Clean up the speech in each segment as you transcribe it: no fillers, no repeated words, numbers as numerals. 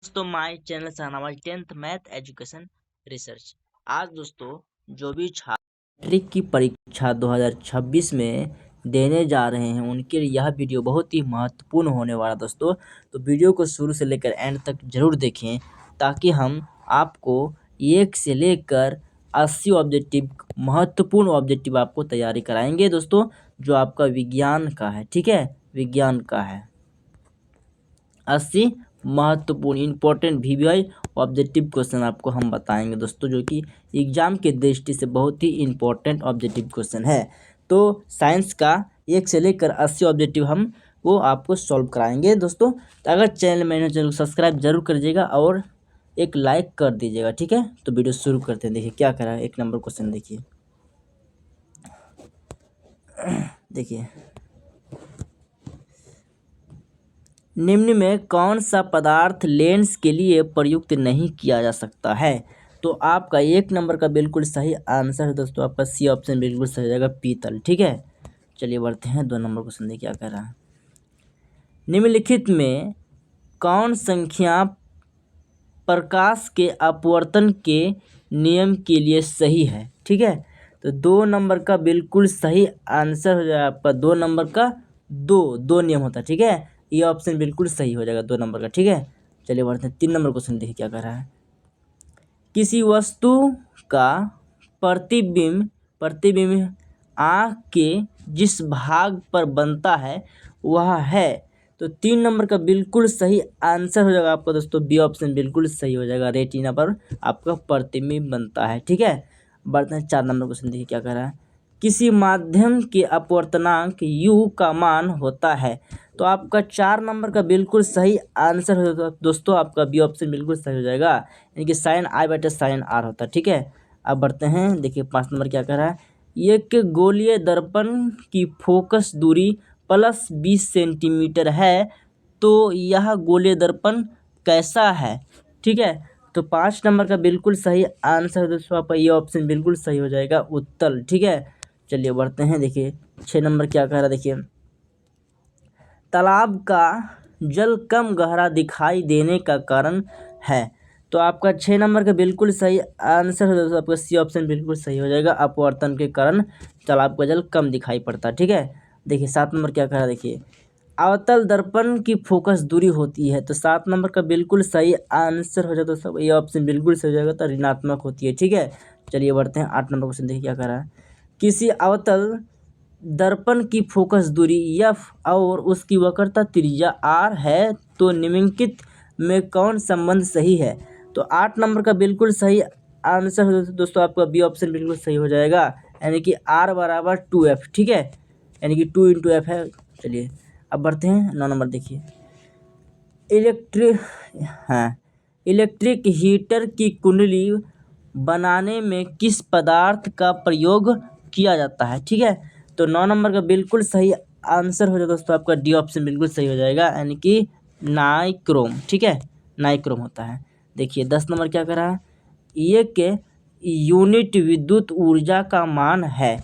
दोस्तों my channel Shahnawaz 10th math education research. आज दोस्तों जो भी छात्र मैट्रिक की परीक्षा 2026 में देने जा रहे हैं उनके लिए यह वीडियो बहुत ही महत्वपूर्ण होने वाला दोस्तों। तो वीडियो को शुरू से लेकर एंड तक जरूर देखें ताकि हम आपको 1 से लेकर 80 ऑब्जेक्टिव महत्वपूर्ण ऑब्जेक्टिव आपको तैयारी कराएंगे दोस्तों, जो आपका विज्ञान का है। ठीक है, विज्ञान का है 80 महत्वपूर्ण इंपॉर्टेंट वीवीआई ऑब्जेक्टिव क्वेश्चन आपको हम बताएंगे दोस्तों, जो कि एग्जाम के दृष्टि से बहुत ही इंपॉर्टेंट ऑब्जेक्टिव क्वेश्चन है। तो साइंस का 1 से लेकर 80 ऑब्जेक्टिव हम वो आपको सॉल्व कराएंगे दोस्तों। तो अगर चैनल को सब्सक्राइब जरूर करिएगा और एक लाइक कर दीजिएगा। ठीक है, तो वीडियो शुरू करते हैं। देखिए क्या करा है, 1 नंबर क्वेश्चन देखिए निम्न में कौन सा पदार्थ लेंस के लिए प्रयुक्त नहीं किया जा सकता है। तो आपका 1 नंबर का बिल्कुल सही आंसर है दोस्तों, आपका सी ऑप्शन बिल्कुल सही हो जाएगा, पीतल। ठीक है, चलिए बढ़ते हैं 2 नंबर क्वेश्चन। देखिए क्या कह रहा है, निम्नलिखित में कौन संख्या प्रकाश के अपवर्तन के नियम के लिए सही है। ठीक है, तो 2 नंबर का बिल्कुल सही आंसर हो जाएगा आपका 2 नंबर का दो नियम होता है। ठीक है, ये ऑप्शन बिल्कुल सही हो जाएगा 2 नंबर का। ठीक है, चलिए बढ़ते हैं 3 नंबर क्वेश्चन। देखिए क्या कर रहा है, किसी वस्तु का प्रतिबिंब आँख के जिस भाग पर बनता है वह है। तो 3 नंबर का बिल्कुल सही आंसर हो जाएगा आपका दोस्तों, बी ऑप्शन बिल्कुल सही हो जाएगा, रेटिना पर आपका प्रतिबिंब बनता है। ठीक है, बढ़ते हैं 4 नंबर क्वेश्चन। देखिए क्या कर रहा है, किसी माध्यम के अपवर्तनांक u का मान होता है। तो आपका 4 नंबर का बिल्कुल सही आंसर हो जाएगा दोस्तों, आपका बी ऑप्शन बिल्कुल सही हो जाएगा, यानी कि साइन आई बटे साइन आर होता है। ठीक है, अब बढ़ते हैं। देखिए 5 नंबर क्या कह रहा है, एक गोलीय दर्पण की फोकस दूरी +20 सेंटीमीटर है, तो यह गोलीय दर्पण कैसा है। ठीक है, तो 5 नंबर का बिल्कुल सही आंसर दोस्तों, आपका ये ऑप्शन बिल्कुल सही हो जाएगा, उत्तल। ठीक है, चलिए बढ़ते हैं। देखिए 6 नंबर क्या कह रहा है, देखिए तालाब का जल कम गहरा दिखाई देने का कारण है। तो आपका 6 नंबर का बिल्कुल सही आंसर है दोस्तों, आपका सी ऑप्शन बिल्कुल सही हो जाएगा, अपवर्तन के कारण तालाब का जल कम दिखाई पड़ता है। ठीक है, देखिए 7 नंबर क्या कह रहा है, देखिए अवतल दर्पण की फोकस दूरी होती है। तो 7 नंबर का बिल्कुल सही आंसर हो जाता है दोस्तों, ये ऑप्शन बिल्कुल सही हो जाएगा, तो ऋणात्मक होती है। ठीक है, चलिए बढ़ते हैं 8 नंबर क्वेश्चन। देखिए क्या कह रहा है, किसी अवतल दर्पण की फोकस दूरी f और उसकी वक्रता त्रिज्या r है, तो निम्नलिखित में कौन संबंध सही है। तो 8 नंबर का बिल्कुल सही आंसर है दोस्तों, आपका बी ऑप्शन बिल्कुल सही हो जाएगा, यानी कि r बराबर 2f। ठीक है, यानी कि 2 × f है। चलिए अब बढ़ते हैं 9 नंबर। देखिए इलेक्ट्रिक हीटर की कुंडली बनाने में किस पदार्थ का प्रयोग किया जाता है। ठीक है, तो 9 नंबर का बिल्कुल सही आंसर हो जाएगा दोस्तों, आपका डी ऑप्शन बिल्कुल सही हो जाएगा, यानी कि नाइक्रोम। ठीक है, नाइक्रोम होता है। देखिए 10 नंबर क्या कर रहा है, एक यूनिट विद्युत ऊर्जा का मान है।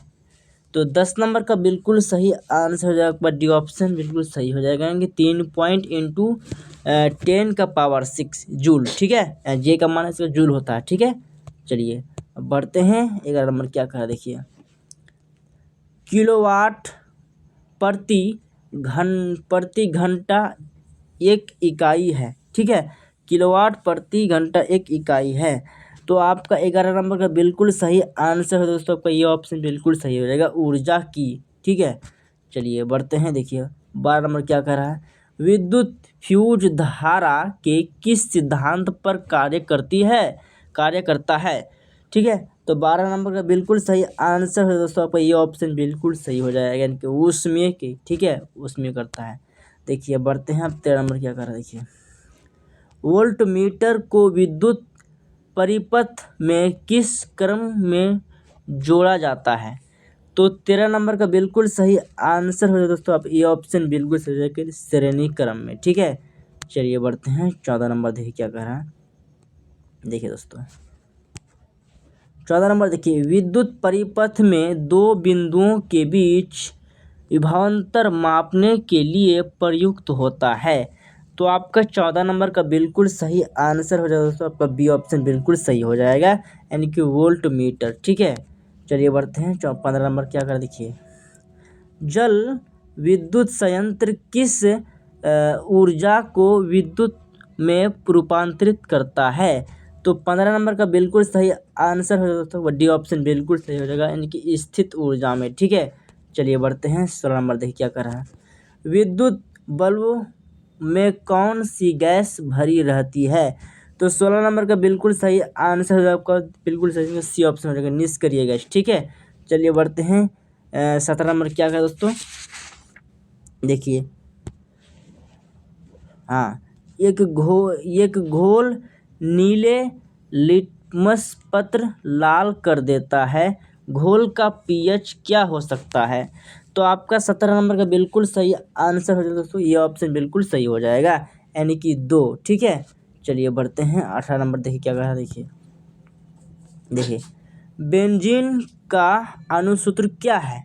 तो 10 नंबर का बिल्कुल सही आंसर हो जाएगा, डी ऑप्शन बिल्कुल सही हो जाएगा, यानी कि 3 पॉइंट इंटू 10⁻6 जूल। ठीक है, जे का मान इसका जूल होता है। ठीक है, चलिए अब बढ़ते हैं। 11 नंबर क्या कहा, देखिए किलोवाट प्रति घंटा एक इकाई है। ठीक है, किलोवाट प्रति घंटा एक इकाई है। तो आपका 11 नंबर का बिल्कुल सही आंसर है दोस्तों, आपका ये ऑप्शन बिल्कुल सही हो जाएगा, ऊर्जा की। ठीक है, चलिए बढ़ते हैं। देखिए 12 नंबर क्या कह रहा है, विद्युत फ्यूज धारा के किस सिद्धांत पर कार्य करता है। ठीक है, तो 12 नंबर का बिल्कुल सही आंसर है दोस्तों, आपका ये ऑप्शन बिल्कुल सही हो जाएगा, यानी कि ऊष्मीय की। ठीक है, ऊष्मीय करता है। देखिए बढ़ते हैं। अब 13 नंबर क्या कर रहा है, देखिए वोल्ट मीटर को विद्युत परिपथ में किस क्रम में जोड़ा जाता है। तो 13 नंबर का बिल्कुल सही आंसर हो जाए दोस्तों, आप ये ऑप्शन बिल्कुल सही हो जाएगा, श्रेणी क्रम में। ठीक है, चलिए बढ़ते हैं। 14 नंबर देखिए क्या कह रहा है, देखिए दोस्तों 14 नंबर देखिए विद्युत परिपथ में 2 बिंदुओं के बीच विभवांतर मापने के लिए प्रयुक्त होता है। तो आपका 14 नंबर का बिल्कुल सही आंसर हो जाएगा दोस्तों, आपका बी ऑप्शन बिल्कुल सही हो जाएगा, यानी कि वोल्ट मीटर। ठीक है, चलिए बढ़ते हैं 15 नंबर क्या कर देखिए। जल विद्युत संयंत्र किस ऊर्जा को विद्युत में रूपांतरित करता है? तो 15 नंबर का बिल्कुल सही आंसर हो जाएगा दोस्तों, डी ऑप्शन बिल्कुल सही हो जाएगा, यानी कि स्थित ऊर्जा में। ठीक है, चलिए बढ़ते हैं 16 नंबर, देखिए क्या कर रहा है। विद्युत बल्ब में कौन सी गैस भरी रहती है? तो 16 नंबर का बिल्कुल सही आंसर हो जाएगा आपका, बिल्कुल सही सी ऑप्शन हो जाएगा, निष्क्रिय गैस। ठीक है, चलिए बढ़ते हैं 17 नंबर क्या है दोस्तों, देखिए। हाँ, एक घोल नीले लिटमस पत्र लाल कर देता है, घोल का पीएच क्या हो सकता है? तो आपका 17 नंबर का बिल्कुल सही आंसर हो जाएगा दोस्तों, ये ऑप्शन बिल्कुल सही हो जाएगा, यानी कि 2। ठीक है, चलिए बढ़ते हैं 18 नंबर, देखिए क्या कहा, देखिए बेंजीन का अणुसूत्र क्या है?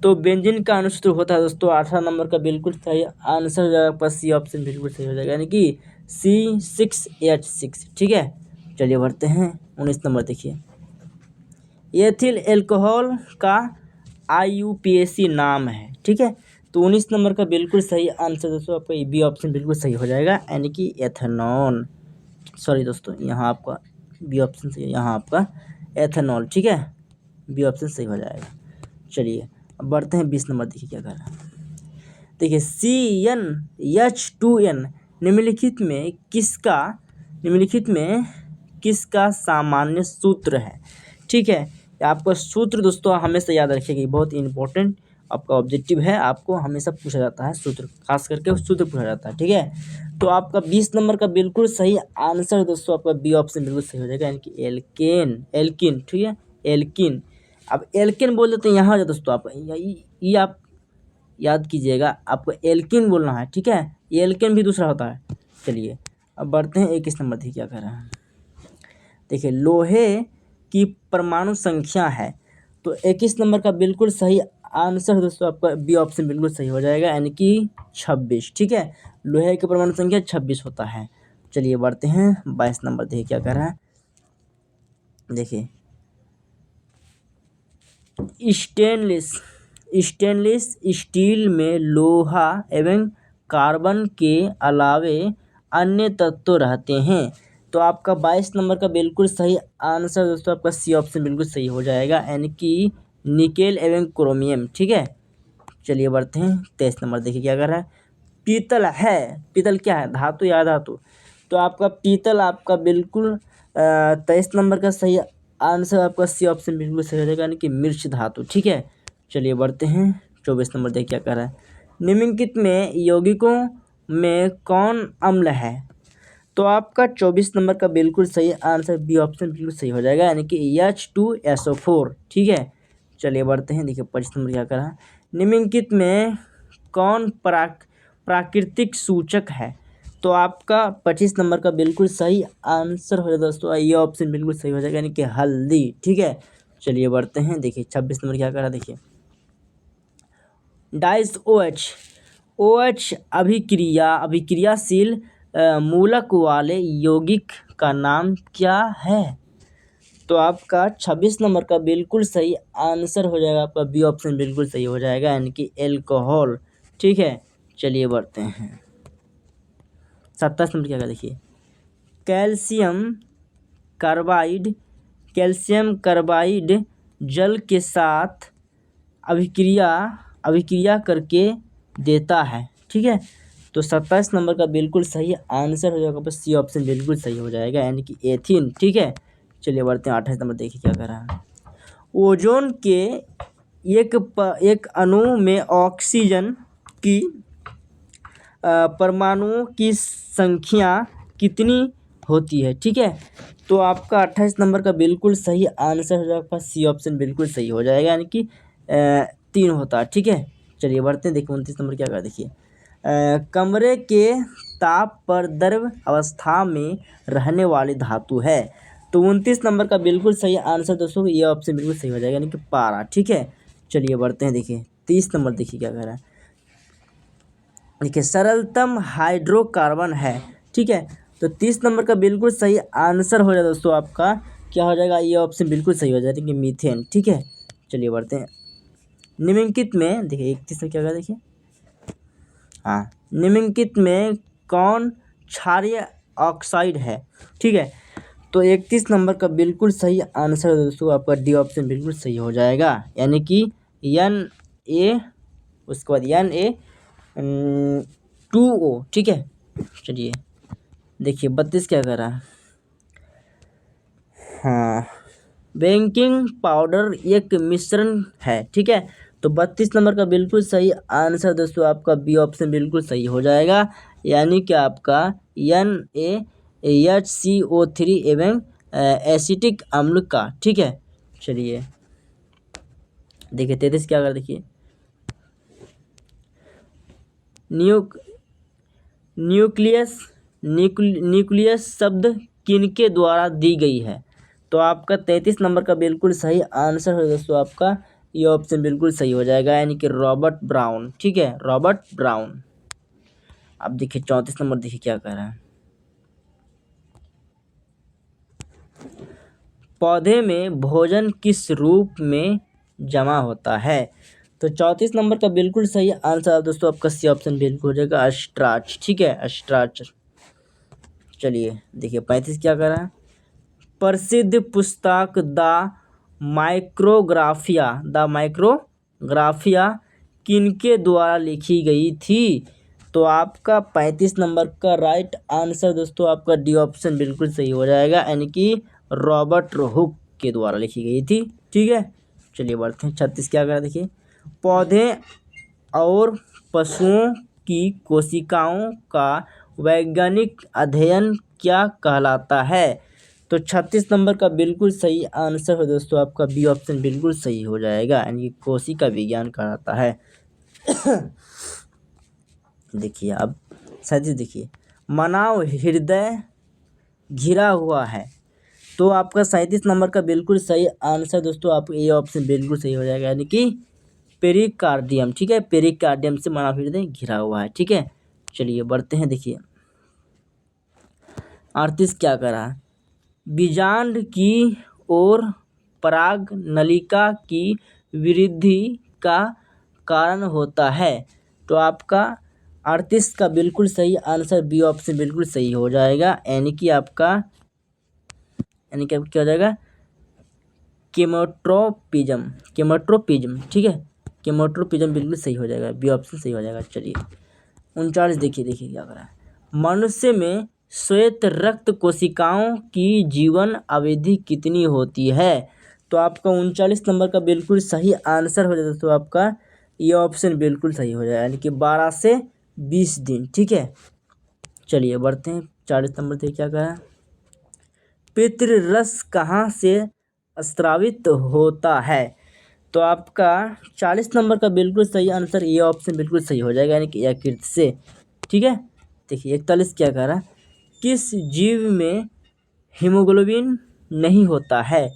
तो बेंजीन का अणुसूत्र होता है दोस्तों, 18 नंबर का बिल्कुल सही आंसर हो जाएगा आपका, सी ऑप्शन बिल्कुल सही हो जाएगा, यानी कि C6H6। ठीक है, चलिए बढ़ते हैं 19 नंबर, देखिए। एथिल एल्कोहल का IUPAC नाम है। ठीक है, तो 19 नंबर का बिल्कुल सही आंसर दोस्तों आपका बी ऑप्शन बिल्कुल सही हो जाएगा, यानी कि एथेनॉल। सॉरी दोस्तों, यहाँ आपका बी ऑप्शन सही है, यहाँ आपका एथेनॉल। ठीक है, बी ऑप्शन सही हो जाएगा। चलिए अब बढ़ते हैं 20 नंबर, देखिए क्या कर रहा है। देखिए CnH2n निम्नलिखित में किसका सामान्य सूत्र है? ठीक है, आपका सूत्र दोस्तों हमेशा याद रखिएगा, बहुत इंपॉर्टेंट आपका ऑब्जेक्टिव है, आपको हमेशा पूछा जाता है सूत्र, खास करके सूत्र पूछा जाता है। ठीक है, तो आपका 20 नंबर का बिल्कुल सही आंसर दोस्तों आपका बी ऑप्शन बिल्कुल सही हो जाएगा, यानी कि एल्किन। ठीक है, एल्किन। अब एल्किन बोल देते हैं, यहाँ जो दोस्तों आप ये आप याद कीजिएगा, आपको एल्किन बोलना है। ठीक है, एल्किन भी दूसरा होता है। चलिए अब बढ़ते हैं 21 नंबर, देखिए क्या कर रहा है। देखिए लोहे की परमाणु संख्या है, तो 21 नंबर का बिल्कुल सही आंसर दोस्तों आपका बी ऑप्शन बिल्कुल सही हो जाएगा, यानी कि 26। ठीक है, लोहे की परमाणु संख्या 26 होता है। चलिए बढ़ते हैं 22 नंबर, देखिए क्या कर रहा है। देखिए स्टेनलेस स्टील में लोहा एवं कार्बन के अलावे अन्य तत्व रहते हैं, तो आपका 22 नंबर का बिल्कुल सही आंसर दोस्तों आपका सी ऑप्शन बिल्कुल सही हो जाएगा, यानी कि निकेल एवं क्रोमियम। ठीक है, चलिए बढ़ते हैं 23 नंबर, देखिए क्या कर रहा है। पीतल क्या है, धातु या धातु? तो आपका पीतल आपका बिल्कुल 23 नंबर का सही आंसर आपका सी ऑप्शन बिल्कुल सही हो जाएगा, यानी कि मिर्च धातु। ठीक है, चलिए बढ़ते हैं 24 नंबर, देखिए क्या कर रहा है। निम्नलिखित में यौगिकों में कौन अम्ल है? तो आपका 24 नंबर का बिल्कुल सही आंसर बी ऑप्शन बिल्कुल सही हो जाएगा, यानी कि H2SO4। ठीक है, चलिए बढ़ते हैं, देखिए 25 नंबर क्या कर रहा है। निम्नलिखित में कौन प्राकृतिक सूचक है? तो आपका 25 नंबर का बिल्कुल सही आंसर हो जाएगा दोस्तों, ये ऑप्शन बिल्कुल सही हो जाएगा, यानी कि हल्दी। ठीक है, चलिए बढ़ते हैं, देखिए 26 नंबर क्या कर रहा है, देखिए डाइस OH अभिक्रियाशील मूलक वाले यौगिक का नाम क्या है? तो आपका 26 नंबर का बिल्कुल सही आंसर हो जाएगा, आपका बी ऑप्शन बिल्कुल सही हो जाएगा, यानी कि एल्कोहल। ठीक है, चलिए बढ़ते हैं 27 नंबर क्या का, देखिए कैल्शियम कार्बाइड जल के साथ अभिक्रिया करके देता है। ठीक है, तो 27 नंबर का बिल्कुल सही आंसर हो जाएगा, बस सी ऑप्शन बिल्कुल सही हो जाएगा, यानी कि एथिन। ठीक है, चलिए बढ़ते हैं 28 नंबर, देखिए क्या कर रहा है। ओजोन के एक अणु में ऑक्सीजन की परमाणुओं की संख्या कितनी होती है? ठीक है, तो आपका 28 नंबर का बिल्कुल सही आंसर हो जाएगा, सी ऑप्शन बिल्कुल सही हो जाएगा, यानी कि 3 होता है। ठीक है, चलिए बढ़ते हैं, देखिए 29 नंबर क्या कर, देखिए कमरे के ताप पर द्रव अवस्था में रहने वाली धातु है, तो 29 नंबर का बिल्कुल सही आंसर दोस्तों ये ऑप्शन बिल्कुल सही हो जाएगा, यानी कि पारा। ठीक है, चलिए बढ़ते हैं, देखिए 30 नंबर, देखिए क्या कर रहा है। देखिए सरलतम हाइड्रोकार्बन है, ठीक है। तो 30 नंबर का बिल्कुल सही आंसर हो जाएगा दोस्तों आपका, क्या हो जाएगा, ये ऑप्शन बिल्कुल सही हो जाएगा, देखिए मीथेन, ठीक है। चलिए बढ़ते हैं। निम्नलिखित में देखिए 31 में क्या होगा, देखिए हाँ, निम्नलिखित में कौन क्षारीय ऑक्साइड है, ठीक है। तो 31 नंबर का बिल्कुल सही आंसर दोस्तों आपका डी ऑप्शन बिल्कुल सही हो जाएगा, यानी कि एन ए, उसके बाद Na2O, ठीक है। चलिए देखिए 32 क्या कर रहा है, हाँ, बेकिंग पाउडर एक मिश्रण है, ठीक है। तो 32 नंबर का बिल्कुल सही आंसर दोस्तों आपका बी ऑप्शन बिल्कुल सही हो जाएगा, यानी कि आपका NaHCO3 एवं एसिटिक अम्ल का, ठीक है। चलिए देखिए 33 क्या कर, देखिए न्यूक्लियस न्यूक्लियस शब्द किनके द्वारा दी गई है। तो आपका 33 नंबर का बिल्कुल सही आंसर है दोस्तों आपका, ये ऑप्शन बिल्कुल सही हो जाएगा, यानी कि रॉबर्ट ब्राउन, ठीक है, रॉबर्ट ब्राउन। अब देखिए 34 नंबर, देखिए क्या कह रहा है, पौधे में भोजन किस रूप में जमा होता है। तो 34 नंबर का बिल्कुल सही आंसर दोस्तों आपका सी ऑप्शन बिल्कुल हो जाएगा, स्टार्च, ठीक है, स्टार्च। चलिए देखिए 35 क्या कर रहा है, प्रसिद्ध पुस्तक द माइक्रोग्राफिया किनके द्वारा लिखी गई थी। तो आपका 35 नंबर का राइट आंसर दोस्तों आपका डी ऑप्शन बिल्कुल सही हो जाएगा, यानी कि रॉबर्ट हुक के द्वारा लिखी गई थी, ठीक है। चलिए बढ़ते हैं 36 क्या करा, देखिए पौधे और पशुओं की कोशिकाओं का वैज्ञानिक अध्ययन क्या कहलाता है। तो 36 नंबर का बिल्कुल सही आंसर है दोस्तों आपका बी ऑप्शन बिल्कुल सही हो जाएगा, यानी कि कोशिका विज्ञान कहलाता है। देखिए अब 37 देखिए, मानव हृदय घिरा हुआ है। तो आपका 37 नंबर का बिल्कुल सही आंसर दोस्तों आपका ये ऑप्शन बिल्कुल सही हो जाएगा, यानी कि पेरिकार्डियम, ठीक है, पेरिकार्डियम से मानव हृदय घिरा हुआ है, ठीक है। चलिए बढ़ते हैं, देखिए 38 क्या करा, बीजांड की ओर पराग नलिका की वृद्धि का कारण होता है। तो आपका 38 का बिल्कुल सही आंसर बी ऑप्शन बिल्कुल सही हो जाएगा, यानी कि आपका क्या हो जाएगा, केमोट्रोपिज्म, ठीक है, केमोट्रोपिज्म बिल्कुल सही हो जाएगा, बी ऑप्शन सही हो जाएगा। चलिए 39 देखिए क्या करा है, मनुष्य में श्वेत रक्त कोशिकाओं की जीवन अवधि कितनी होती है। तो आपका 39 नंबर का बिल्कुल सही आंसर हो जाएगा दोस्तों आपका, ये ऑप्शन बिल्कुल सही हो जाएगा, यानी कि 12 से 20 दिन, ठीक है। चलिए बढ़ते हैं 40 नंबर से क्या कहा, पितृरस कहाँ से स्रावित होता है। तो आपका 40 नंबर का बिल्कुल सही आंसर ये ऑप्शन बिल्कुल सही हो जाएगा, यानी कि यकृत से, ठीक है। देखिए 41 क्या कह रहा है, किस जीव में हीमोग्लोबिन नहीं होता है।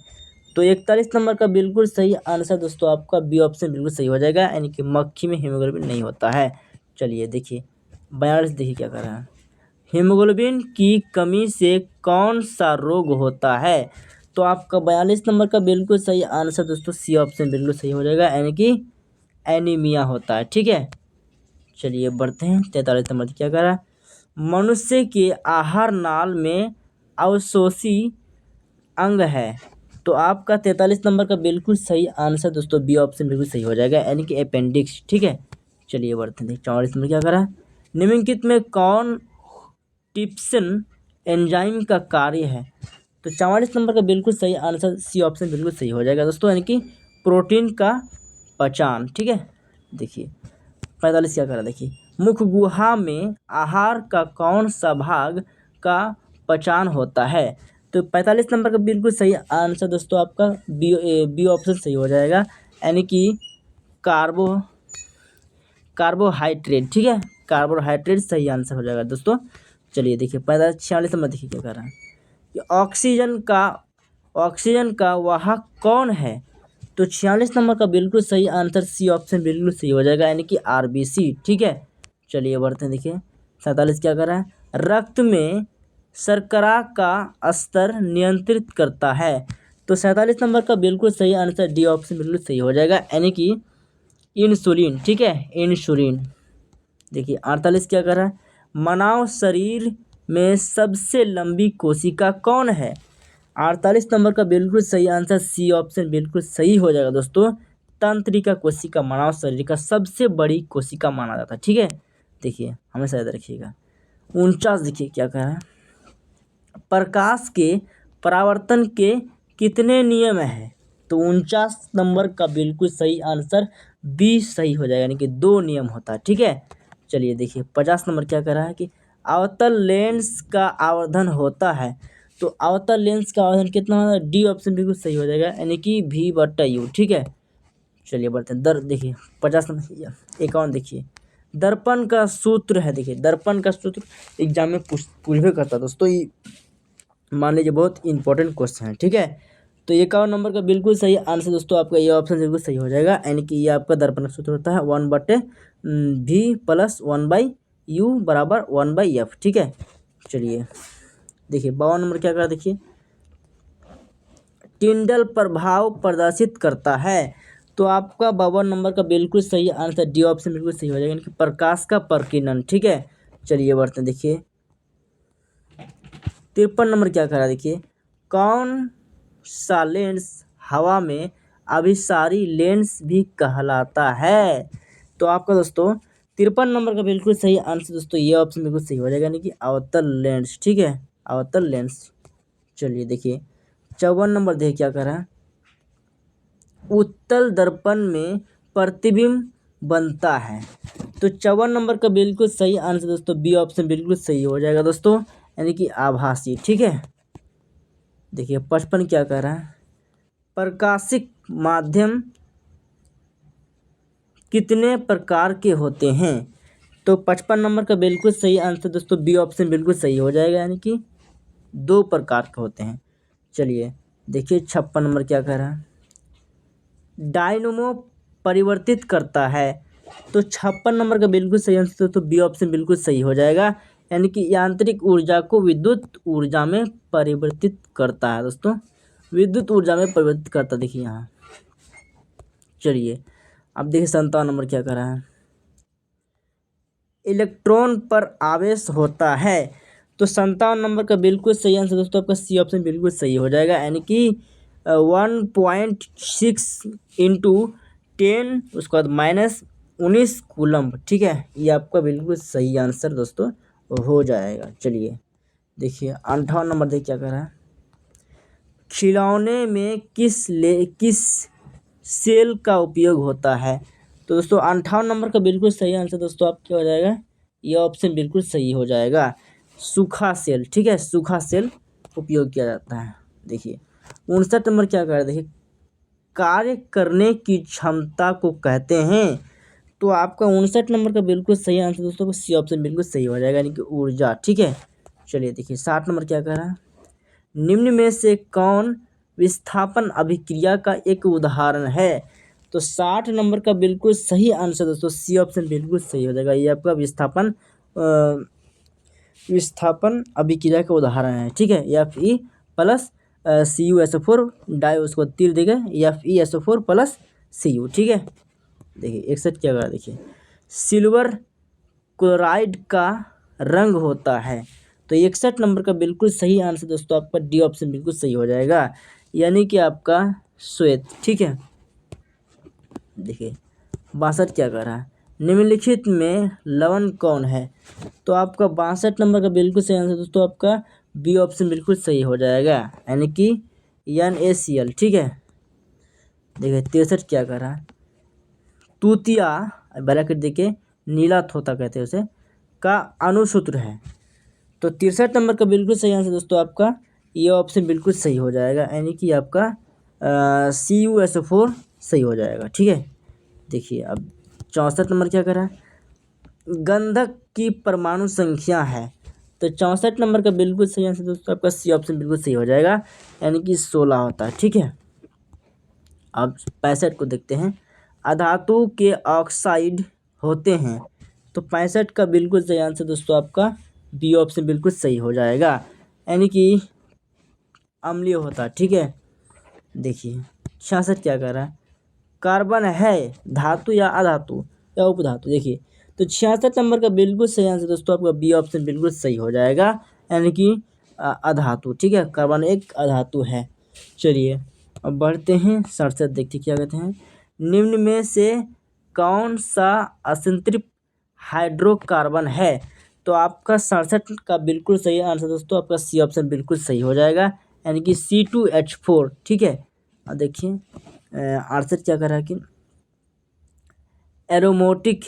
तो 41 नंबर का बिल्कुल सही आंसर दोस्तों आपका बी ऑप्शन बिल्कुल सही हो जाएगा, यानी कि मक्खी में हीमोग्लोबिन नहीं होता है। चलिए देखिए 42 देखिए क्या कह रहा है, हीमोग्लोबिन की कमी से कौन सा रोग होता है। तो आपका 42 नंबर का बिल्कुल सही आंसर दोस्तों सी ऑप्शन बिल्कुल सही हो जाएगा, यानी कि एनीमिया होता है, ठीक है। चलिए बढ़ते हैं 43 नंबर क्या कह रहा है, मनुष्य के आहार नाल में अवशोषी अंग है। तो आपका 43 नंबर का बिल्कुल सही आंसर दोस्तों बी ऑप्शन बिल्कुल सही हो जाएगा, यानी कि अपेंडिक्स, ठीक है। चलिए बढ़ते हैं 44 नंबर क्या कह रहा है, निम्नलिखित में कौन टिप्सन एंजाइम का कार्य है। तो 44 नंबर का बिल्कुल सही आंसर सी ऑप्शन बिल्कुल सही हो जाएगा दोस्तों, यानी कि प्रोटीन का पहचान, ठीक है। देखिए 45 क्या करा, देखिए मुख गुहा में आहार का कौन सा भाग का पहचान होता है। तो 45 नंबर का बिल्कुल सही आंसर दोस्तों आपका बी ऑप्शन सही हो जाएगा, यानी कि कार्बोहाइड्रेट, ठीक है, कार्बोहाइड्रेट सही आंसर हो जाएगा दोस्तों। चलिए देखिए 46 नंबर देखिए क्या कर रहा है, कि ऑक्सीजन का वाहक कौन है। तो 46 नंबर का बिल्कुल सही आंसर सी ऑप्शन बिल्कुल सही हो जाएगा, यानी कि आरबीसी, ठीक है। चलिए बढ़ते हैं, देखिए 47 क्या कर रहा है, रक्त में शर्करा का स्तर नियंत्रित करता है। तो 47 नंबर का बिल्कुल सही आंसर डी ऑप्शन बिल्कुल सही हो जाएगा, यानी कि इंसुलिन। ठीक है, इंसुलिन। देखिए 48 क्या कर रहा है, मानव शरीर में सबसे लंबी कोशिका कौन है। 48 नंबर का बिल्कुल सही आंसर सी ऑप्शन बिल्कुल सही हो जाएगा दोस्तों, तंत्रिका कोशिका मानव शरीर का सबसे बड़ी कोशिका माना जाता है। ठीक है, देखिए हमेशा याद रखिएगा। 49 देखिए क्या कह रहा है, प्रकाश के परावर्तन के कितने नियम हैं। तो 49 नंबर का बिल्कुल सही आंसर बी सही हो जाएगा, यानी कि 2 नियम होता है। ठीक है, चलिए देखिए 50 नंबर क्या कह रहा है कि अवतल लेंस का आवर्धन होता है। तो अवतल लेंस का आवर्धन कितना होता है, डी ऑप्शन बिल्कुल सही हो जाएगा, यानी कि V/U। ठीक है, चलिए बढ़ते हैं। देखिए 50 नंबर 51 देखिए, दर्पण का सूत्र है। देखिए दर्पण का सूत्र एग्जाम में पूछबे करता है दोस्तों, ये मान लीजिए बहुत इंपॉर्टेंट क्वेश्चन है। ठीक है, तो 51 नंबर का बिल्कुल सही आंसर दोस्तों आपका ये ऑप्शन बिल्कुल सही हो जाएगा, यानी कि ये आपका दर्पण का सूत्र होता है 1/V+1/U बराबर 1/F। ठीक है, चलिए देखिए 52 नंबर क्या करा, देखिए टिंडल प्रभाव प्रदर्शित करता है। तो आपका 52 नंबर का बिल्कुल सही आंसर डी ऑप्शन बिल्कुल सही हो जाएगा, यानी कि प्रकाश का प्रकीर्णन। ठीक है, चलिए बढ़ते हैं, देखिए 53 नंबर क्या करा, देखिए कौन सा लेंस हवा में अभिसारी लेंस भी कहलाता है। तो आपका दोस्तों 53 नंबर का बिल्कुल सही आंसर दोस्तों ये ऑप्शन बिल्कुल सही हो जाएगा, यानी कि अवतल लेंस। ठीक है, अवतल लेंस। चलिए देखिए 54 नंबर देखिए क्या कर रहा है, उत्तल दर्पण में प्रतिबिंब बनता है। तो 54 नंबर का बिल्कुल सही आंसर दोस्तों बी ऑप्शन बिल्कुल सही हो जाएगा दोस्तों, यानी कि आभासी। ठीक है, देखिए 55 क्या कह रहा है, प्रकाशिक माध्यम कितने प्रकार के होते हैं। तो 55 नंबर का बिल्कुल सही आंसर दोस्तों बी ऑप्शन बिल्कुल सही हो जाएगा, यानी कि 2 प्रकार के होते हैं। चलिए देखिए 56 नंबर क्या कह रहा है, डायनमो परिवर्तित करता है। तो 56 नंबर का बिल्कुल सही आंसर दोस्तों बी ऑप्शन बिल्कुल सही हो जाएगा, यानी कि यांत्रिक ऊर्जा को विद्युत ऊर्जा में परिवर्तित करता है दोस्तों, विद्युत ऊर्जा में परिवर्तित करता। देखिए यहाँ, चलिए अब देखिए 57 नंबर क्या कर रहा है, इलेक्ट्रॉन पर आवेश होता है। तो 57 नंबर का बिल्कुल सही आंसर दोस्तों आपका सी ऑप्शन बिल्कुल सही हो जाएगा, यानी कि 1.6 इंटू 10 उसके बाद -19 कूलम्ब। ठीक है, ये आपका बिल्कुल सही आंसर दोस्तों हो जाएगा। चलिए देखिए 58 नंबर देखिए क्या कर रहा है, खिलौने में किस सेल का उपयोग होता है। तो दोस्तों 58 नंबर का बिल्कुल सही आंसर दोस्तों आपका हो जाएगा, ये ऑप्शन बिल्कुल सही हो जाएगा, सूखा सेल। ठीक है, सूखा सेल उपयोग किया जाता है। देखिए 59 नंबर क्या कर रहा है, देखिए कार्य करने की क्षमता को कहते हैं। तो आपका 59 नंबर का बिल्कुल सही आंसर दोस्तों सी ऑप्शन बिल्कुल सही हो जाएगा, यानी कि ऊर्जा। ठीक है, चलिए देखिए 60 नंबर क्या कह रहा है, निम्न में से कौन विस्थापन अभिक्रिया का एक उदाहरण है। तो 60 नंबर का बिल्कुल सही आंसर दोस्तों सी ऑप्शन बिल्कुल सही हो जाएगा, ये आपका विस्थापन अभिक्रिया का उदाहरण है। ठीक है, Fe+ CuSO4 डाई उसको तीर देगा Fe SO4 + Cu। ठीक है, देखिए 61 क्या करा, देखिए सिल्वर क्लोराइड का रंग होता है। तो 61 नंबर का बिल्कुल सही आंसर दोस्तों आपका डी ऑप्शन बिल्कुल सही हो जाएगा, यानी कि आपका श्वेत। ठीक है, देखिए 62 क्या कर रहा है, निम्नलिखित में लवण कौन है। तो आपका 62 नंबर का बिल्कुल सही आंसर दोस्तों आपका बी ऑप्शन बिल्कुल सही हो जाएगा, यानी कि NaCl। ठीक है, देखिए 63 क्या कर रहा है, तूतिया ब्रैकेट देखिए नीला थोता कहते हैं उसे का अणुसूत्र है। तो 63 नंबर का बिल्कुल सही आंसर दोस्तों आपका ये ऑप्शन बिल्कुल सही हो जाएगा, यानी कि आपका CuSO4 सही हो जाएगा। ठीक है, देखिए अब 64 नंबर क्या कर रहा है, गंधक की परमाणु संख्या है। तो 64 नंबर का बिल्कुल सही आंसर दोस्तों आपका सी ऑप्शन बिल्कुल सही हो जाएगा, यानी कि 16 होता है। ठीक है, अब 65 को देखते हैं, अधातु के ऑक्साइड होते हैं। तो 65 का बिल्कुल सही आंसर दोस्तों आपका बी ऑप्शन बिल्कुल सही हो जाएगा, यानी कि अम्लीय होता है। ठीक है, देखिए 66 क्या कर रहा है, कार्बन है धातु या अधातु या उपधातु। देखिए तो 66 नंबर का बिल्कुल सही आंसर दोस्तों आपका बी ऑप्शन बिल्कुल सही हो जाएगा, यानी कि अधातु। ठीक है, कार्बन एक अधातु है। चलिए अब बढ़ते हैं 67, देखते क्या कहते हैं। निम्न में से कौन सा असंतृप्त हाइड्रोकार्बन है? तो आपका 67 का बिल्कुल सही आंसर दोस्तों आपका सी ऑप्शन बिल्कुल सही हो जाएगा, यानी कि C2H4। ठीक है, अब देखिए आंसर क्या कर रहा है कि एरोमेटिक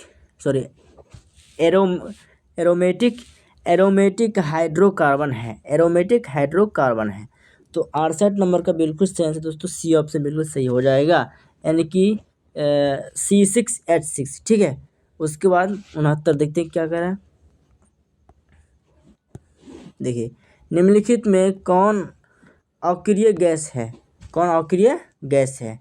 हाइड्रोकार्बन है, एरोमेटिक हाइड्रोकार्बन है। तो 68 नंबर का बिल्कुल सही आंसर दोस्तों सी ऑप्शन बिल्कुल सही हो जाएगा, यानी कि C6H6। ठीक है, उसके बाद 69 देखते हैं क्या कर रहा है। देखिए निम्नलिखित में कौन अक्रिय गैस है, कौन अक्रिय गैस है?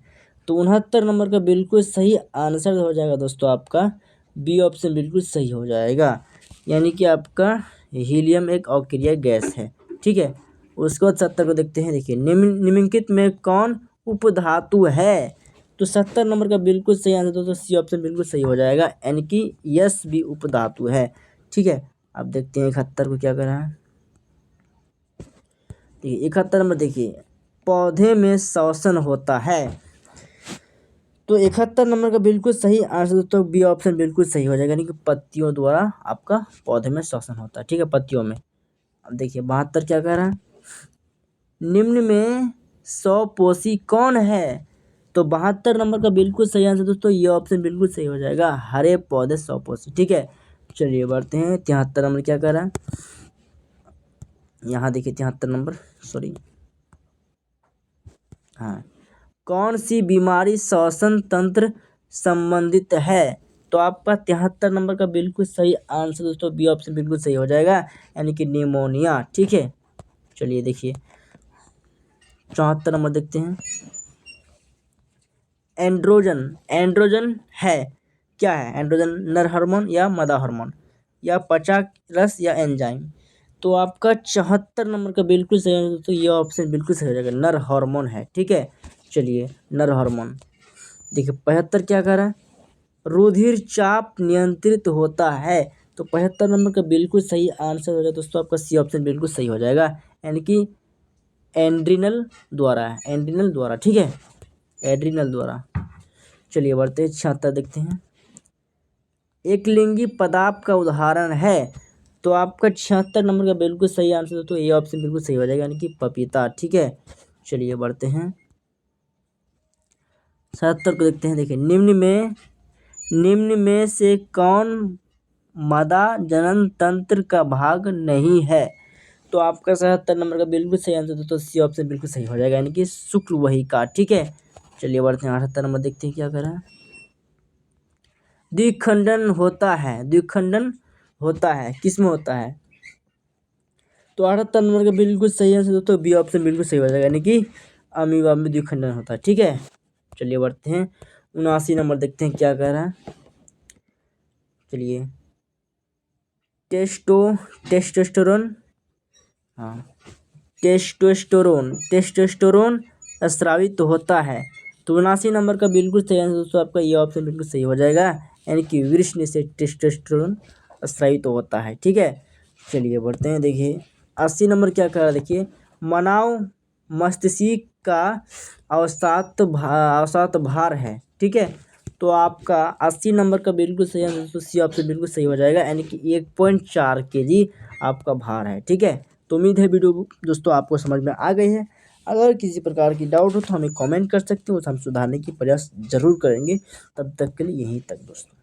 तो 69 नंबर का बिल्कुल सही आंसर हो जाएगा दोस्तों आपका बी ऑप्शन बिल्कुल सही हो जाएगा, यानी कि आपका हीलियम एक अक्रिय गैस है। ठीक है, उसके बाद 70 को देखते हैं। देखिए निम्नलिखित में कौन उपधातु है? तो 70 नंबर का बिल्कुल सही आंसर दोस्तों सी ऑप्शन बिल्कुल सही हो जाएगा, यानी कि यस भी उपधातु है। ठीक है, अब देखते हैं 71 को क्या कर रहा है। देखिए 71 नंबर देखिए, पौधे में श्वसन होता है। तो 71 नंबर का बिल्कुल सही आंसर दोस्तों बी ऑप्शन बिल्कुल सही हो जाएगा, यानी कि पत्तियों द्वारा आपका पौधे में श्वसन होता है। ठीक है, पत्तियों में। अब देखिए 72 क्या कह रहा है, निम्न में स्वपोषी कौन है? तो 72 नंबर का बिल्कुल सही आंसर दोस्तों ये ऑप्शन बिल्कुल सही हो जाएगा, हरे पौधे स्वपोषी। ठीक है, चलिए बढ़ते हैं 73 नंबर क्या कह रहा है। यहाँ देखिए 73 नंबर, सॉरी, हाँ, कौन सी बीमारी श्वसन तंत्र संबंधित है? तो आपका 73 नंबर का बिल्कुल सही आंसर दोस्तों बी ऑप्शन बिल्कुल सही हो जाएगा, यानी कि निमोनिया। ठीक है, चलिए देखिए 74 नंबर देखते हैं। एंड्रोजन है, क्या है एंड्रोजन? नर हार्मोन या मादा हार्मोन या पाचक रस या एंजाइम? तो आपका 74 नंबर का बिल्कुल सही है दोस्तों, ये ऑप्शन बिल्कुल सही हो जाएगा, नर हार्मोन है। ठीक है, चलिए नर हार्मोन। देखिए 75 क्या कर रहा है, रुधिर चाप नियंत्रित होता है। तो 75 नंबर का बिल्कुल सही आंसर हो जाएगा दोस्तों आपका सी ऑप्शन बिल्कुल सही हो जाएगा, यानी कि एड्रिनल द्वारा है, एड्रिनल द्वारा। ठीक है, एड्रिनल द्वारा। चलिए बढ़ते हैं 76 देखते हैं। एक लिंगी पदार्थ का उदाहरण है। तो आपका 76 नंबर का बिल्कुल सही आंसर दोस्तों ये ऑप्शन बिल्कुल सही हो जाएगा, यानी कि पपीता। ठीक है, चलिए बढ़ते हैं 77 को देखते हैं। देखिए निम्न में से कौन मादा जनन तंत्र का भाग नहीं है? तो आपका 77 नंबर का बिल्कुल सही आंसर दोस्तों सी ऑप्शन बिल्कुल सही हो जाएगा, यानी कि शुक्रवाहिका। ठीक है, चलिए बढ़ते हैं 78 नंबर देखते हैं क्या कर रहा है। द्विखंडन होता है, किसमें होता है? तो 78 नंबर का बिल्कुल सही आंसर दोस्तों बी ऑप्शन बिल्कुल सही हो जाएगा, यानी कि अमीबा में द्विखंडन होता है। ठीक है, चलिए बढ़ते हैं 79 नंबर देखते हैं क्या कह रहा है। चलिए टेस्टोस्टेरोन, हाँ, टेस्टोस्टेरोन स्रावित होता है। तो 79 नंबर का बिल्कुल सही आंसर दोस्तों आपका ये ऑप्शन बिल्कुल सही हो जाएगा, यानी कि वृषण से टेस्टोस्टेरोन स्रावित होता है। ठीक है, चलिए बढ़ते हैं। देखिए 80 नंबर क्या कर रहा है, देखिए मानव मस्तिष्क का औसत भार है। ठीक है, तो आपका 80 नंबर का बिल्कुल सही आंसर दोस्तों सी ऑप्शन बिल्कुल सही हो जाएगा, यानी कि 1.4 kg आपका भार है। ठीक है, तो उम्मीद है वीडियो दोस्तों आपको समझ में आ गई है। अगर किसी प्रकार की डाउट हो तो हमें कमेंट कर सकते हो, उसे हम सुधारने की प्रयास जरूर करेंगे। तब तक के लिए यहीं तक दोस्तों।